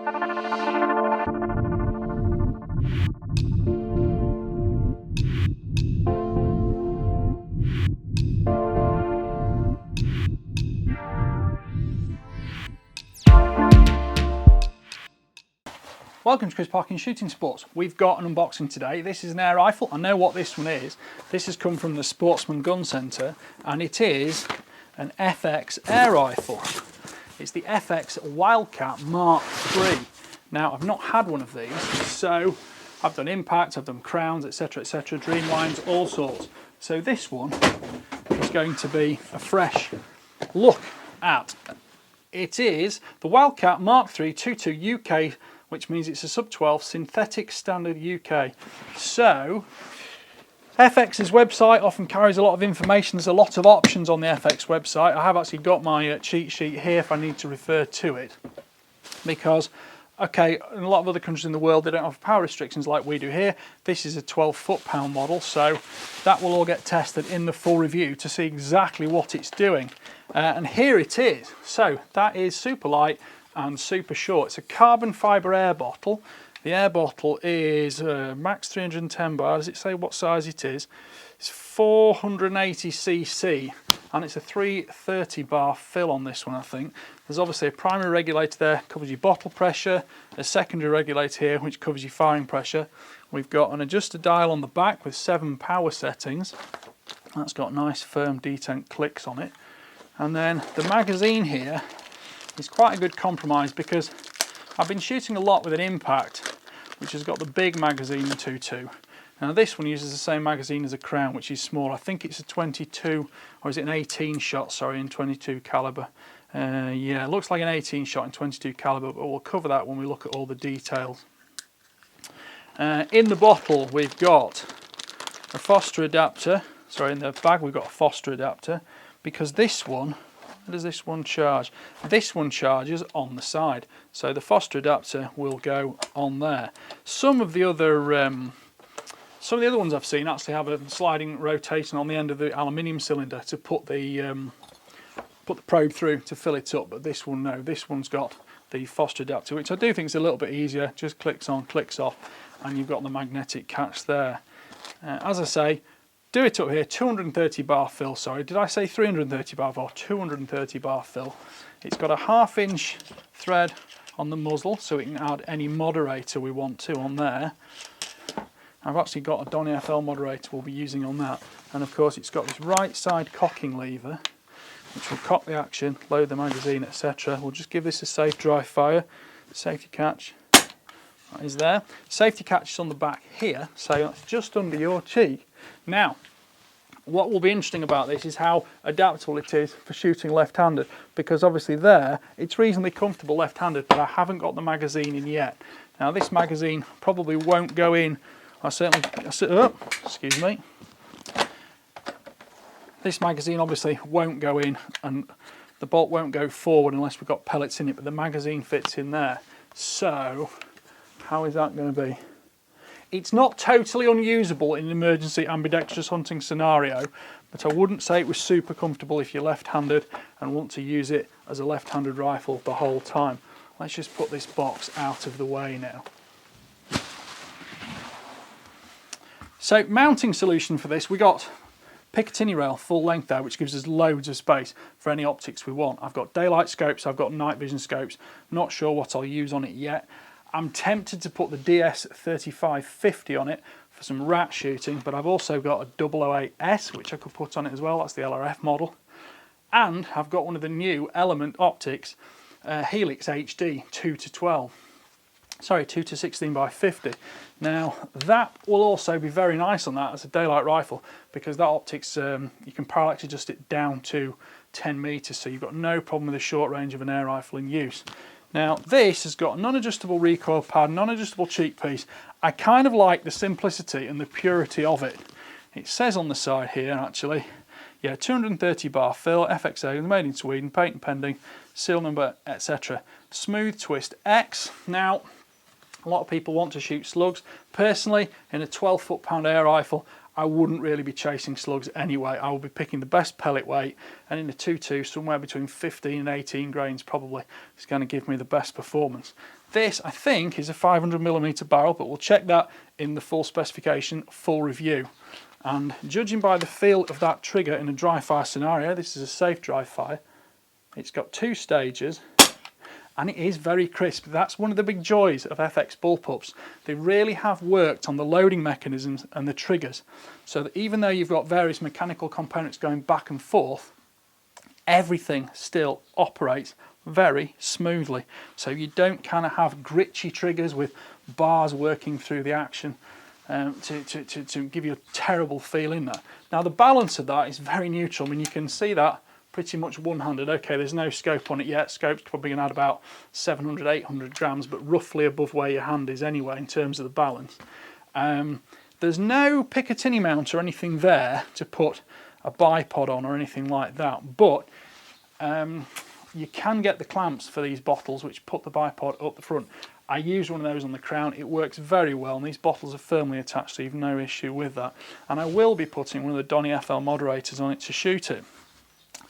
Welcome to Chris Parkin Shooting Sports. We've got an unboxing today. This is an air rifle. I know what this one is. This has come from the Sportsman Gun Centre and it is an FX air rifle. It's the FX Wildcat Mark III. Now I've not had one of these, so I've done impact, I've done crowns, etc, etc, dreamlines, all sorts. So this one is going to be a fresh look at. It is the Wildcat Mark III 22 UK, which means it's a sub 12 synthetic standard UK. So FX's website often carries a lot of information. There's a lot of options on the FX website. I have actually got my cheat sheet here if I need to refer to it, because okay, in a lot of other countries in the world they don't have power restrictions like we do here. This is a 12 foot-pound model, so that will all get tested in the full review to see exactly what it's doing. And here it is. So that is super light and super short. It's a carbon fibre air bottle. The air bottle is max 310 bar. Does it say what size it is? It's 480cc and it's a 330 bar fill on this one, I think. There's obviously a primary regulator there, covers your bottle pressure, a secondary regulator here which covers your firing pressure. We've got an adjuster dial on the back with 7 power settings. That's got nice firm detent clicks on it. And then the magazine here is quite a good compromise, because I've been shooting a lot with an impact which has got the big magazine, the 2.2. Now this one uses the same magazine as a Crown, which is small. I think it's a 22, or is it an 18 shot, sorry, in 22 caliber. Yeah, it looks like an 18 shot in 22 caliber, but we'll cover that when we look at all the details. In the bottle we've got a Foster adapter, sorry, in the bag we've got a Foster adapter, because this one, how does this one charge? This one charges on the side, so the Foster adapter will go on there. Some of the other ones I've seen actually have a sliding rotation on the end of the aluminium cylinder to put the probe through to fill it up, but this one, no, this one's got the Foster adapter, which I do think is a little bit easier. Just clicks on, clicks off, and you've got the magnetic catch there. As I say, do it up here, 230 bar fill, sorry, did I say 330 bar fill? 230 bar fill. It's got a 1/2 inch thread on the muzzle, so we can add any moderator we want to on there. I've actually got a Donny FL moderator we'll be using on that. And of course it's got this right side cocking lever, which will cock the action, load the magazine, etc. We'll just give this a safe dry fire. Safety catch, that is there. Safety catch is on the back here, so that's just under your cheek. Now, what will be interesting about this is how adaptable it is for shooting left-handed, because obviously there, it's reasonably comfortable left-handed, but I haven't got the magazine in yet. Now this magazine probably won't go in, excuse me. This magazine obviously won't go in and the bolt won't go forward unless we've got pellets in it, but the magazine fits in there. So, how is that going to be? It's not totally unusable in an emergency ambidextrous hunting scenario, but I wouldn't say it was super comfortable if you're left-handed and want to use it as a left-handed rifle the whole time. Let's just put this box out of the way now. So, mounting solution for this, we got Picatinny rail full length there, which gives us loads of space for any optics we want. I've got daylight scopes, I've got night vision scopes, not sure what I'll use on it yet. I'm tempted to put the DS3550 on it for some rat shooting, but I've also got a 008S which I could put on it as well. That's the LRF model, and I've got one of the new Element optics, Helix HD 2-12. Sorry, 2-16 by 50. Now that will also be very nice on that as a daylight rifle, because that optics you can parallax adjust it down to 10 meters, so you've got no problem with the short range of an air rifle in use. Now this has got a non-adjustable recoil pad, non-adjustable cheek piece. I kind of like the simplicity and the purity of it. It says on the side here actually, yeah, 230 bar fill, FXA, made in Sweden, patent pending, seal number, etc. Smooth twist X. Now a lot of people want to shoot slugs. Personally, in a 12 foot-pound air rifle, I wouldn't really be chasing slugs anyway. I will be picking the best pellet weight, and in a 2.2, somewhere between 15 and 18 grains probably is going to give me the best performance. This, I think, is a 500mm barrel, but we'll check that in the full specification, full review. And judging by the feel of that trigger in a dry fire scenario, this is a safe dry fire. It's got 2 stages. And it is very crisp. That's one of the big joys of FX bullpups. They really have worked on the loading mechanisms and the triggers, so that even though you've got various mechanical components going back and forth, everything still operates very smoothly. So you don't kind of have gritchy triggers with bars working through the action to give you a terrible feel in there. Now the balance of that is very neutral. I mean, you can see that pretty much one-handed. Okay, there's no scope on it yet. Scope's probably going to add about 700, 800 grams, but roughly above where your hand is anyway in terms of the balance. There's no Picatinny mount or anything there to put a bipod on or anything like that, but you can get the clamps for these bottles which put the bipod up the front. I use one of those on the crown. It works very well, and these bottles are firmly attached, so you've no issue with that. And I will be putting one of the Donny FL moderators on it to shoot it.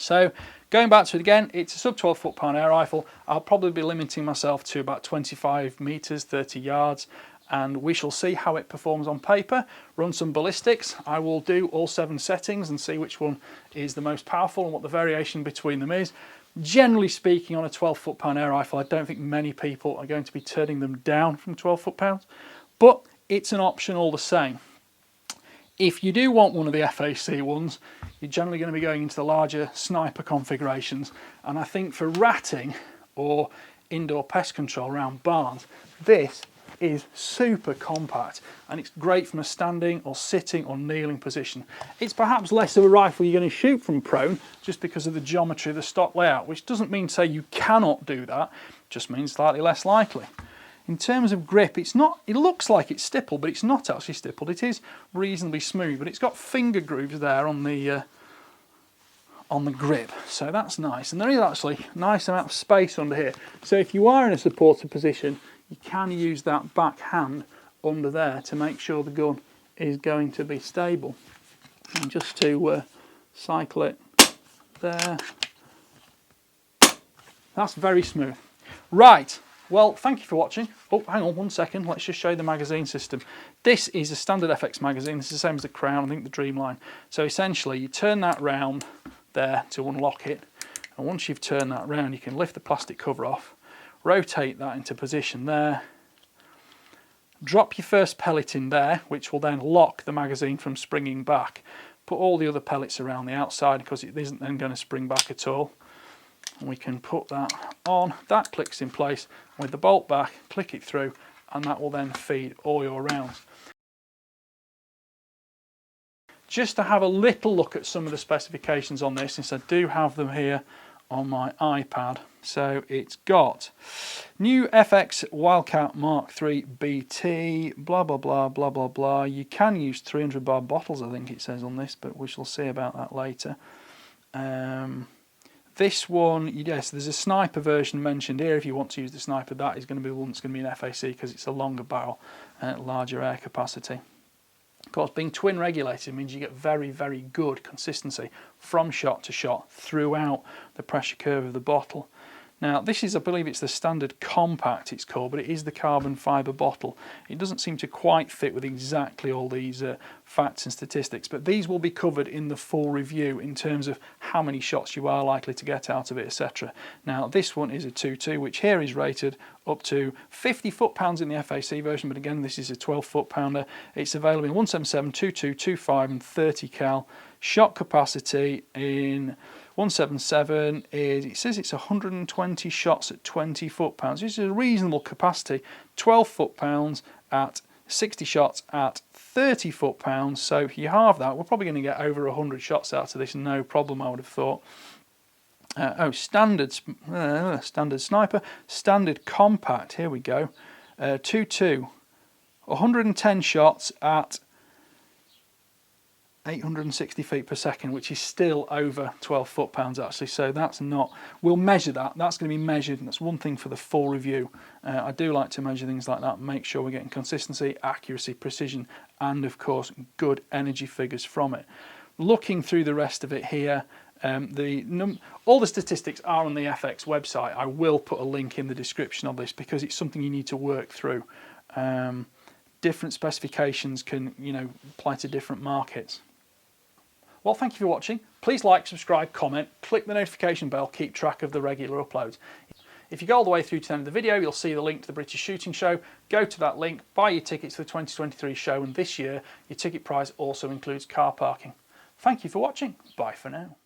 So going back to it again, it's a sub 12 foot-pound air rifle. I'll probably be limiting myself to about 25 metres, 30 yards, and we shall see how it performs on paper. Run some ballistics. I will do all 7 settings and see which one is the most powerful and what the variation between them is. Generally speaking, on a 12 foot-pound air rifle, I don't think many people are going to be turning them down from 12 foot-pounds, but it's an option all the same. If you do want one of the FAC ones, you're generally going to be going into the larger sniper configurations, and I think for ratting or indoor pest control around barns, this is super compact and it's great from a standing or sitting or kneeling position. It's perhaps less of a rifle you're going to shoot from prone just because of the geometry of the stock layout, which doesn't mean to say you cannot do that, just means slightly less likely. In terms of grip, it's not, it looks like it's stippled, but it's not actually stippled. It is reasonably smooth, but it's got finger grooves there on the grip, so that's nice. And there is actually a nice amount of space under here. So if you are in a supported position, you can use that back hand under there to make sure the gun is going to be stable. And just to cycle it there, that's very smooth. Right. Well, thank you for watching. Oh, hang on 1 second. Let's just show you the magazine system. This is a standard FX magazine. This is the same as the Crown, I think the Dreamline. So essentially, you turn that round there to unlock it. And once you've turned that round, you can lift the plastic cover off, rotate that into position there, drop your first pellet in there, which will then lock the magazine from springing back. Put all the other pellets around the outside because it isn't then going to spring back at all. And we can put that on, that clicks in place with the bolt back, click it through, and that will then feed all your rounds. Just to have a little look at some of the specifications on this, since I do have them here on my iPad. So it's got new FX Wildcat MK III BT, blah blah blah blah blah blah. You can use 300 bar bottles, I think it says on this, but we shall see about that later. This one, yes, there's a sniper version mentioned here. If you want to use the sniper, that is going to be one that's going to be an FAC because it's a longer barrel, larger air capacity. Of course, being twin regulated means you get very, very good consistency from shot to shot throughout the pressure curve of the bottle. Now, this is, I believe it's the standard compact it's called, but it is the carbon fibre bottle. It doesn't seem to quite fit with exactly all these facts and statistics, but these will be covered in the full review in terms of how many shots you are likely to get out of it, etc. Now, this one is a 2.2, which here is rated up to 50 foot-pounds in the FAC version, but again, this is a 12 foot-pounder. It's available in 177, 22, 25 and 30 cal. Shot capacity in 177 is, it says it's 120 shots at 20 foot-pounds, which is a reasonable capacity. 12 foot-pounds at 60 shots at 30 foot-pounds, so if you halve that, we're probably going to get over 100 shots out of this, no problem, I would have thought. Standard sniper, standard compact, here we go, 2.2, 110 shots at 860 feet per second, which is still over 12 foot-pounds actually, so that's not, we'll measure that, that's going to be measured, and that's one thing for the full review. I do like to measure things like that, make sure we're getting consistency, accuracy, precision, and of course good energy figures from it. Looking through the rest of it here, all the statistics are on the FX website. I will put a link in the description of this because it's something you need to work through. Different specifications can, apply to different markets. Well, thank you for watching. Please like, subscribe, comment, click the notification bell, keep track of the regular uploads. If you go all the way through to the end of the video, you'll see the link to the British Shooting Show. Go to that link, buy your tickets to the 2023 show, and this year your ticket price also includes car parking. Thank you for watching. Bye for now.